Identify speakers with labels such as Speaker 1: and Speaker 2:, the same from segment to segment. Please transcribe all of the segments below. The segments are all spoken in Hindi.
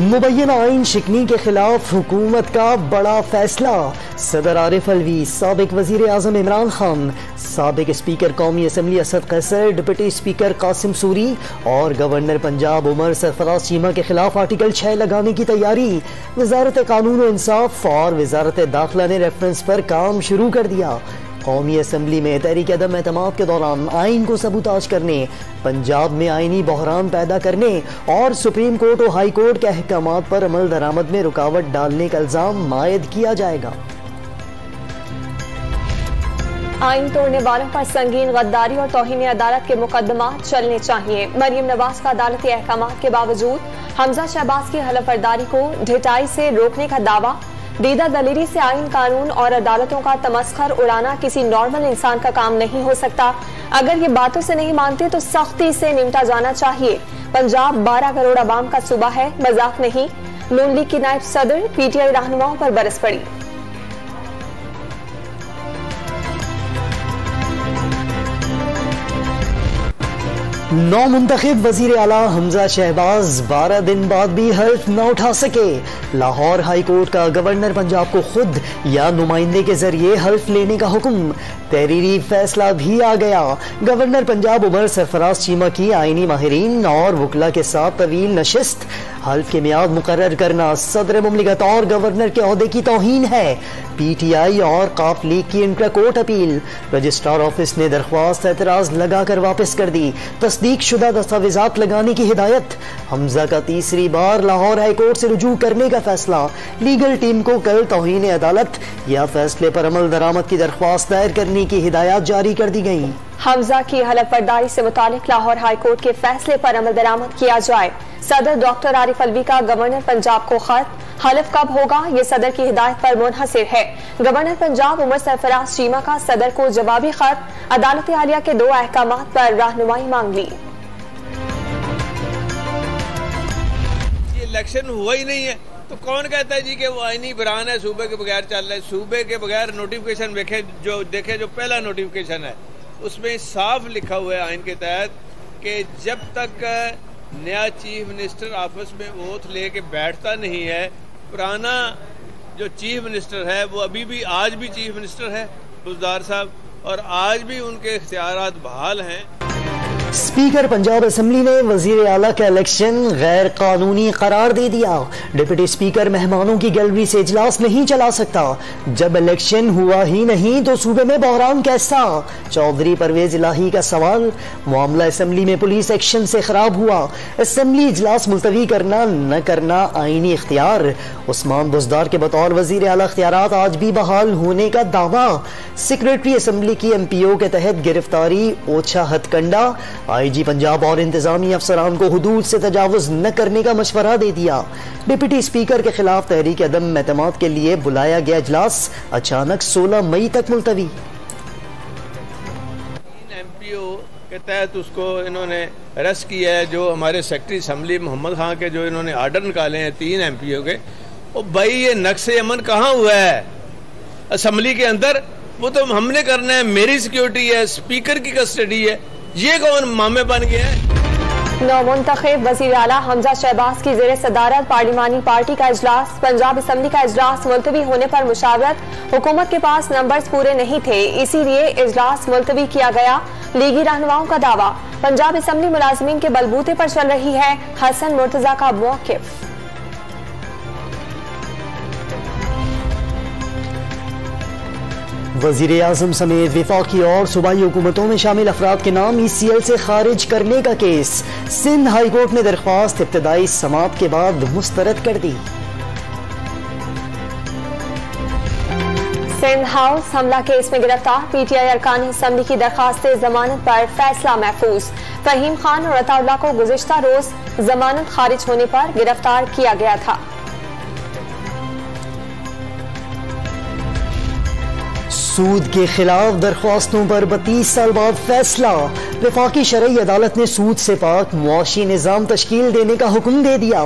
Speaker 1: मुबैना आइन शिकनी के खिलाफ हुकूमत का बड़ा फैसला। सदर आरिफ अलवी, साबिक वजीर आजम इमरान खान, साबिक स्पीकर कौमी assembly Asad Qaiser, deputy speaker Qasim Suri और गवर्नर पंजाब उमर सरफराज चीमा के खिलाफ आर्टिकल 6 लगाने की तैयारी। वजारत कानून और इंसाफ और वजारत दाखिला ने रेफरेंस पर काम शुरू कर दिया। कौमी असम्बली में तहरीक अदम एतमाद के दौरान आइन को सबूताज करने, पंजाब में आइनी बहरान पैदा करने और सुप्रीम कोर्ट और हाई कोर्ट के अहकामात पर अमल दरामद में रुकावट डालने का इल्जाम मायद किया जाएगा।
Speaker 2: आइन तोड़ने वालों पर संगीन गद्दारी और तौहीन अदालत के मुकदमा चलने चाहिए। मरियम नवाज का अदालती अहकामात के बावजूद हमजा शहबाज की हलफबरदारी को ढिठाई से रोकने का दावा। दीदा दलीरी से आइन, कानून और अदालतों का तमस्खर उड़ाना किसी नॉर्मल इंसान का काम नहीं हो सकता। अगर ये बातों से नहीं मानते तो सख्ती से निपटा जाना चाहिए। पंजाब 12 करोड़ आवाम का सूबा है, मजाक नहीं। नून लीग की नायब सदर पीटीआई रहनुमाओं पर बरस पड़ी।
Speaker 1: नौ मुंतखब वजीर आला हमजा शहबाज 12 दिन बाद भी हल्फ न उठा सके। लाहौर हाई कोर्ट का गवर्नर पंजाब को खुद या नुमाइंदे के जरिए हल्फ लेने का हुक्म। तहरीरी फैसला भी आ गया। गवर्नर पंजाब उमर सरफराज चीमा की आईनी माहिरीन और वकला के साथ तवील नशिस्त। हल्फ के मियाद मुकर्रर करना सदर मुमलिकत और गवर्नर के ओहदे की तौहीन है। पीटीआई और काफ लीग की intra court appeal. Registrar office ने दरख्वास्त एतराज लगाकर वापस कर दी। तस्दीक शुदा दस्तावेजात लगाने की हिदायत। हमजा का तीसरी बार लाहौर हाई कोर्ट से रुजू करने का फैसला। लीगल टीम को कल तौहीन अदालत या फैसले पर अमल दरामद की दरख्वास्त दायर करने की हिदायत जारी कर दी गई।
Speaker 2: हमजा की हलफबरदारी से मुतालिक लाहौर हाई कोर्ट के फैसले पर अमल दरामद किया जाए। सदर डॉक्टर आरिफ अलवी का गवर्नर पंजाब को खत। हलफ कब होगा ये सदर की हिदायत पर मुनहसिर है। गवर्नर पंजाब उमर सरफराज चीमा का सदर को जवाबी खत। अदालत आलिया के 2 अहकामात पर रहनुमाई मांग ली।
Speaker 3: ये इलेक्शन हुआ ही नहीं है तो कौन कहता है जी कि वो आईनी बरान है, सूबे के बगैर चल रहा है। सूबे के बगैर नोटिफिकेशन देखे जो पहला नोटिफिकेशन है उसमें साफ लिखा हुआ है आइन के तहत कि जब तक नया चीफ मिनिस्टर आपस में ओथ लेके बैठता नहीं है, पुराना जो चीफ मिनिस्टर है वो अभी भी आज भी चीफ मिनिस्टर है बुज़दार साहब, और आज भी उनके इख्तियारात बहाल हैं।
Speaker 1: स्पीकर पंजाब असम्बली ने वजीर आला का इलेक्शन गैर कानूनी करार दे दिया। डिप्टी स्पीकर मेहमानों की गैलरी से इजलास नहीं चला सकता। जब इलेक्शन हुआ ही नहीं तो सूबे में बहरान कैसा? चौधरी परवेज इलाही का सवाल। मामला असम्बली में पुलिस एक्शन से खराब हुआ। असम्बली इजलास मुलतवी करना न करना आईनी इख्तियार। उस्मान बुज़दार के बतौर वजीर आला इख्तियारात आज भी बहाल होने का दावा। सेक्रेटरी असम्बली की MPO के तहत गिरफ्तारी, ओछा हथकंडा। IG पंजाब और इंतजामी अफसरान को हुदूद से तजावुज न करने का मशवरा दे दिया। डिप्टी स्पीकर के खिलाफ तहरीक अदम एतमाद के लिए बुलाया गया इजलास अचानक 16 मई तक मुलतवी।
Speaker 3: MPO के तहत उसको इन्होंने अरेस्ट किया है। जो हमारे सेक्रेटरी असम्बली मोहम्मद खान के जो इन्होंने आर्डर निकाले हैं 3 MPO के, वो भाई ये नक्शे अमन कहाँ हुआ है असम्बली के अंदर? वो तो हमने करना है, मेरी सिक्योरिटी है, स्पीकर की कस्टडी है। ये कौन मामे बन गए हैं?
Speaker 2: नौ मुंतखब वजीर आला हमजा शहबाज की जेर सदारत पार्लिमानी पार्टी का इजलास। पंजाब असम्बली का इजलास मुलतवी होने पर मुशावरत। हुकूमत के पास नंबर्स पूरे नहीं थे, इसीलिए इजलास मुलतवी किया गया। लीगी रहनुमाओं का दावा। पंजाब असम्बली मुलाजमीन के बलबूते पर चल रही है। हसन मुर्तजा का मौकिफ।
Speaker 1: वजीर आजम समेत विफाकी और सूबाई हुकूमतों में शामिल अफराद के नाम ECL से खारिज करने का केस। सिंध हाई कोर्ट ने दरख्वास्त इब्तदाई समात के बाद मुस्तरद कर दी।
Speaker 2: सिंध हाउस हमला केस में गिरफ्तार PTI अरकान असम्बली की दरखास्त जमानत पर फैसला महफूज। फहीम खान और अताउल्लाह को गुज़िश्ता रोज जमानत खारिज होने पर गिरफ्तार किया गया था।
Speaker 1: सूद के खिलाफ दरख्वास्तों पर 32 साल बाद फैसला। वफाकी शरई अदालत ने सूद से पाक मुआशी निज़ाम तश्कील देने का हुक्म दे दिया।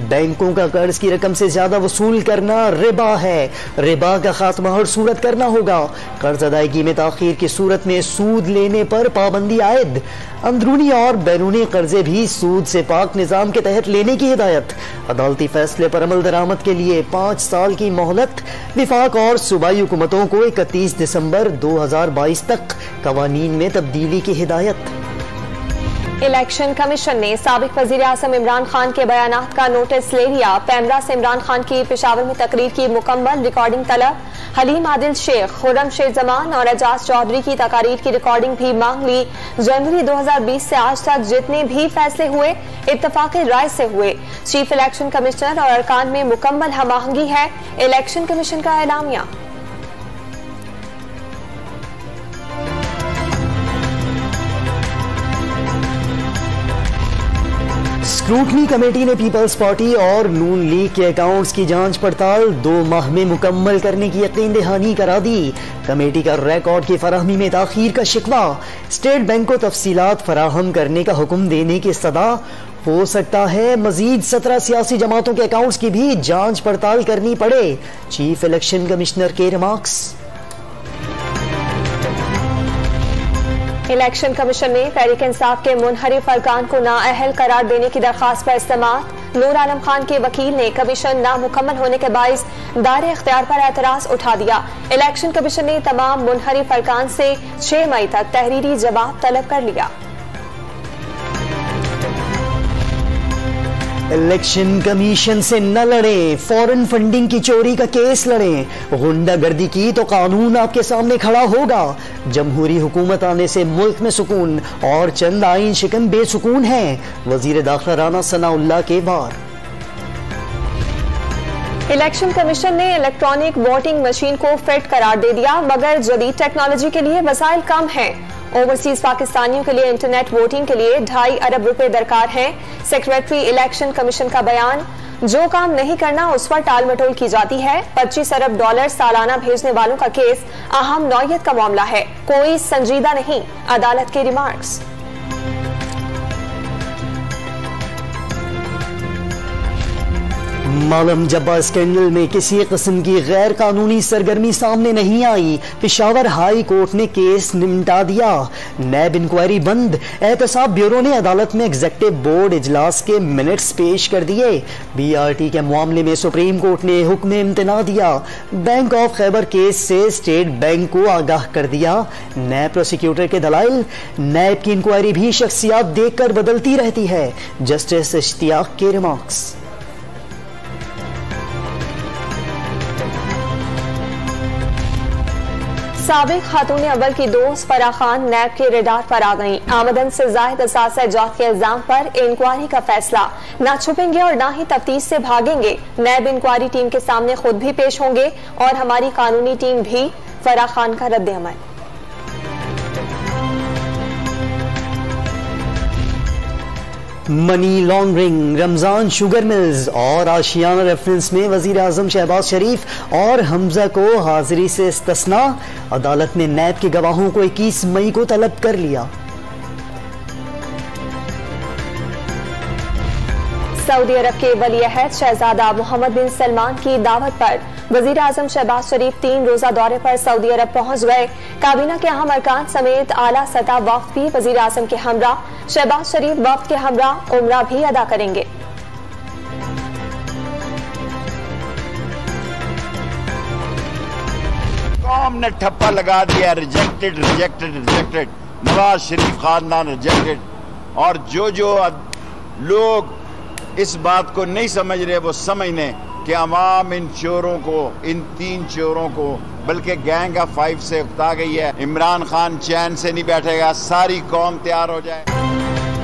Speaker 1: बैंकों का कर्ज की रकम से ज्यादा वसूल करना रिबा है। रिबा का खात्मा हर सूरत करना होगा। कर्ज अदायगी में ताखीर की सूरत में सूद लेने पर पाबंदी आयद। अंदरूनी और बैरूनी कर्जे भी सूद से पाक निज़ाम के तहत लेने की हिदायत। अदालती फैसले पर अमल दरामद के लिए 5 साल की मोहलत। विफाक और सूबाई हुकूमतों को 31 दिसंबर 2022 तक कवानीन में तब्दीली की हिदायत।
Speaker 2: इलेक्शन कमीशन ने साबिक वजीर आज़म इमरान खान के बयानात का नोटिस ले लिया। पैमरा से इमरान खान की पेशावर में तकरीर की मुकम्मल रिकॉर्डिंग तलब। हलीम आदिल शेख, खुर्रम शेख जमान और एजाज चौधरी की तकारीर की रिकॉर्डिंग भी मांग ली। जनवरी 2020 से आज तक जितने भी फैसले हुए इत्तफाक राय से हुए। चीफ इलेक्शन कमिश्नर और अरकान में मुकम्मल हमाहंगी है। इलेक्शन कमीशन का एलामिया।
Speaker 1: स्क्रूटनी कमेटी ने पीपल्स पार्टी और नून लीग के अकाउंट्स की जांच पड़ताल 2 माह में मुकम्मल करने की यकीन दहानी करा दी। कमेटी का रिकॉर्ड की फराहमी में ताखीर का शिकवा। स्टेट बैंक को तफसीलात फराहम करने का हुक्म देने की सदा। हो सकता है मजीद 17 सियासी जमातों के अकाउंट्स की भी जांच पड़ताल करनी पड़े। चीफ इलेक्शन कमिश्नर के रिमार्क्स।
Speaker 2: इलेक्शन कमीशन ने तहरीक इंसाफ के मुनहरिफ अरकान को नाअहल करार देने की दरखास्त पर इस्तेमाल। नूर आलम खान के वकील ने कमीशन नामुकम्मल होने के बाइस दायरे इख्तियार पर एतराज उठा दिया। इलेक्शन कमीशन ने तमाम मुनहरिफ अरकान से 6 मई तक तहरीरी जवाब तलब कर लिया।
Speaker 1: इलेक्शन कमीशन से न लड़े, फॉरेन फंडिंग की चोरी का केस लड़ें। गुंडागर्दी की तो कानून आपके सामने खड़ा होगा। जमहूरी हुकूमत आने से मुल्क में सुकून और चंद आइन शिकन बेसुकून हैं। वजीर दाखिला राना सनाउल्लाह के वार।
Speaker 2: इलेक्शन कमीशन ने इलेक्ट्रॉनिक वोटिंग मशीन को फिट करार दे दिया, मगर जदीद टेक्नोलॉजी के लिए वसाइल कम हैं। ओवरसीज पाकिस्तानियों के लिए इंटरनेट वोटिंग के लिए 2.5 अरब रुपए दरकार हैं। सेक्रेटरी इलेक्शन कमीशन का बयान। जो काम नहीं करना उस पर टाल मटोल की जाती है। 25 अरब डॉलर सालाना भेजने वालों का केस अहम नौयत का मामला है, कोई संजीदा नहीं। अदालत के रिमार्क्स।
Speaker 1: मालम जब्बा स्कैंडल में किसी किस्म की गैर कानूनी सरगर्मी सामने नहीं आई। पेशावर हाई कोर्ट ने केस निपटा दिया। नैब इंक्वायरी बंद। एहतसाब ब्यूरो ने अदालत में एग्जीक्यूटिव बोर्ड इजलास के मिनट्स पेश कर दिए। BRT के मामले में सुप्रीम कोर्ट ने हुक्म इम्तना दिया। बैंक ऑफ खैबर केस से स्टेट बैंक को आगाह कर दिया। नैब प्रोसिक्यूटर के दलाइल। नैब की इंक्वायरी भी शख्सियात देखकर बदलती रहती है। जस्टिस इश्तियाक के रिमार्क्स।
Speaker 2: साबिक खातून अव्वल की दोस्त फराह खान नैब के रेडार पर आ गईं। आमदन से जायद असासा जात के इल्जाम पर इंक्वायरी का फैसला। ना छुपेंगे और ना ही तफ्तीश से भागेंगे। नैब इंक्वायरी टीम के सामने खुद भी पेश होंगे और हमारी कानूनी टीम भी। फराह खान का रद्द अमल।
Speaker 1: Money laundering, Ramzan sugar mills और आशियाना रेफरेंस में वजीर आजम शहबाज शरीफ और हमजा को हाजिरी से इस्तस्ना। अदालत ने नैब के गवाहों को 21 मई को तलब कर लिया।
Speaker 2: सऊदी अरब के वली अहद शहजादा मोहम्मद बिन सलमान की दावत पर वजीर आजम शहबाज शरीफ 3 रोजा दौरे पर सऊदी अरब पहुंच गए। काबीना के अहम अरकान समेत आला सतह वफ्द भी वजीर आजम के हमरा। शहबाज शरीफ वफ्द के हमरा उम्रा भी अदा करेंगे।
Speaker 4: कौम ने ठप्पा लगा दिया, rejected rejected rejected. Nawaz Sharif खानदान रिजेक्टेड। और जो लोग इस बात को नहीं समझ रहे वो समझ लें कि अवाम इन चोरों को, इन 3 चोरों को, बल्कि गैंग ऑफ 5 से उकता गई है। इमरान खान चैन से नहीं बैठेगा, सारी कौम तैयार हो जाए।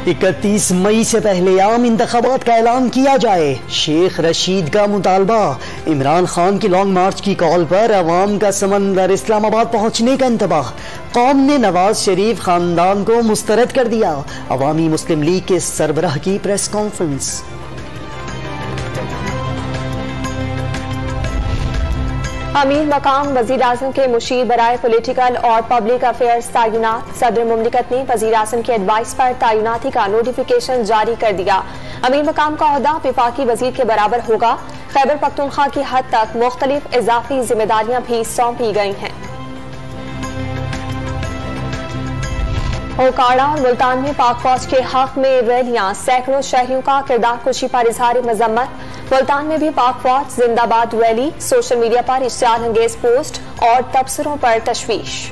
Speaker 1: 31 मई से पहले आम इंतखाबात का ऐलान किया जाए। शेख रशीद का मुतालबा। इमरान खान की लॉन्ग मार्च की कॉल पर अवाम का समंदर इस्लामाबाद पहुंचने का इंतबाह। कौम ने नवाज शरीफ खानदान को मुस्तरद कर दिया। अवामी मुस्लिम लीग के सरबराह की प्रेस कॉन्फ्रेंस।
Speaker 2: अमीर मकाम वजीर आजम के मुशीर बराए पॉलिटिकल और पब्लिक अफेयर्स तैनात। सदर मुमलिकत ने वजीर आजम की एडवाइस पर तैनाती का नोटिफिकेशन जारी कर दिया। अमीर मकाम का ओहदा विफाकी वजीर के बराबर होगा। खैबर पख्तूनख्वा की हद तक मुख्तलिफ इजाफी जिम्मेदारियां भी सौंपी गई हैं। ओकाड़ा और मुल्तान में पाक फौज के हक में रैलियां। सैकड़ों शहरियों का किरदार कुशी पर इजहार मजम्मत। मुल्तान में भी पाक फौज जिंदाबाद रैली। सोशल मीडिया पर इश्तियाल अंगेज पोस्ट और तबसरों पर तशवीश।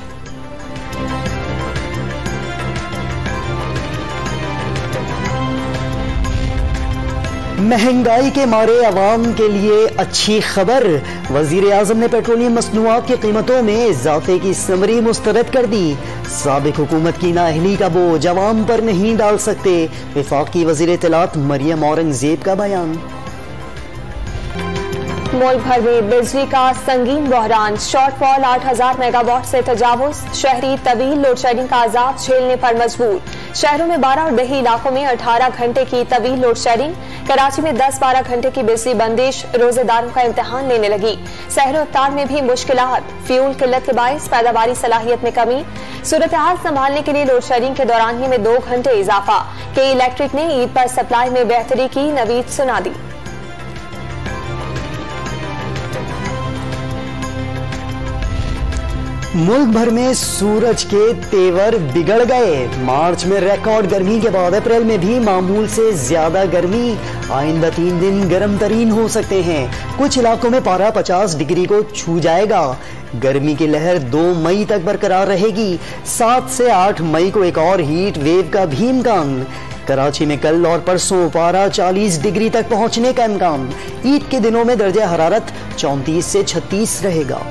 Speaker 1: महंगाई के मारे अवाम के लिए अच्छी खबर। वजीर आजम ने पेट्रोलियम मसनूआत की कीमतों में इजाफे की समरी मुस्तरद कर दी। साबिक हुकूमत की नाअहली का बोझ अवाम पर नहीं डाल सकते। वफाकी वजीर इत्तलात मरियम औरंगजेब का बयान।
Speaker 2: मुल्क भर में बिजली का संगीन बहरान। शॉर्टफॉल 8000 मेगावाट से तजावुज। शहरी तवील लोड शेडिंग का अजाब झेलने पर मजबूर। शहरों में 12 और दही इलाकों में 18 घंटे की तवील लोड शेडिंग। कराची में 10-12 घंटे की बिजली बंदिश रोजेदारों का इम्तिहान लेने लगी। सहर इफ्तार में भी मुश्किलात। फ्यूल किल्लत के बायस पैदावारी सलाहियत में कमी। सूरत हाल संभालने के लिए लोड शेडिंग के दौरान ही में 2 घंटे इजाफा। के इलेक्ट्रिक ने ईद पर सप्लाई में बेहतरी की नवीद सुना दी।
Speaker 1: मुल्क भर में सूरज के तेवर बिगड़ गए। मार्च में रिकॉर्ड गर्मी के बाद अप्रैल में भी मामूल से ज्यादा गर्मी। आइंदा 3 दिन गर्म तरीन हो सकते हैं। कुछ इलाकों में पारा 50 डिग्री को छू जाएगा। गर्मी की लहर 2 मई तक बरकरार रहेगी। 7 से 8 मई को एक और हीट वेव का भी इम्कान। कराची में कल और परसों पारा 40 डिग्री तक पहुंचने का इम्कान। ईद के दिनों में दर्जा हरारत 34 से 36 रहेगा।